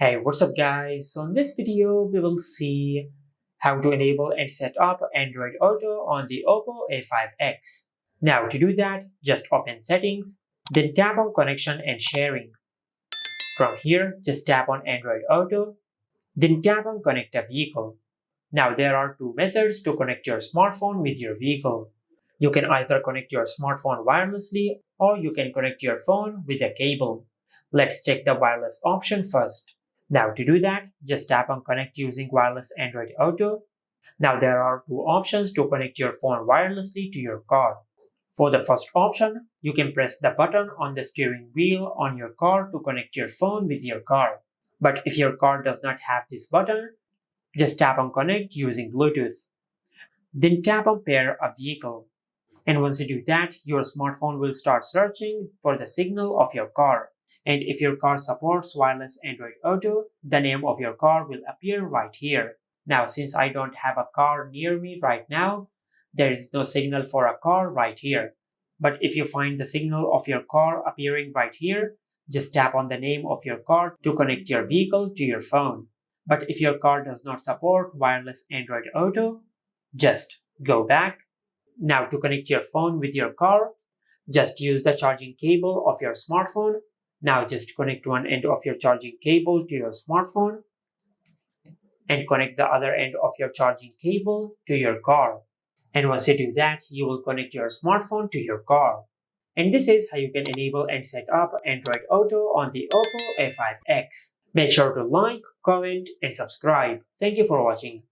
Hey, what's up guys? So in this video, we will see how to enable and set up Android Auto on the Oppo A5x. Now to do that, just open settings, then tap on connection and sharing. From here, just tap on Android Auto, then tap on connect a vehicle. Now there are two methods to connect your smartphone with your vehicle. You can either connect your smartphone wirelessly or you can connect your phone with a cable. Let's check the wireless option first. Now to do that, just tap on connect using wireless Android Auto. Now there are two options to connect your phone wirelessly to your car. For the first option, you can press the button on the steering wheel on your car to connect your phone with your car. But if your car does not have this button, just tap on connect using Bluetooth. Then tap on pair a vehicle. And once you do that, your smartphone will start searching for the signal of your car. And if your car supports wireless Android Auto, the name of your car will appear right here. Now, since I don't have a car near me right now, there is no signal for a car right here. But if you find the signal of your car appearing right here, just tap on the name of your car to connect your vehicle to your phone. But if your car does not support wireless Android Auto, just go back. Now to connect your phone with your car, just use the charging cable of your smartphone. Now just connect one end of your charging cable to your smartphone and connect the other end of your charging cable to your car. And once you do that, you will connect your smartphone to your car. And this is how you can enable and set up Android Auto on the Oppo A5x. Make sure to like, comment, and subscribe. Thank you for watching.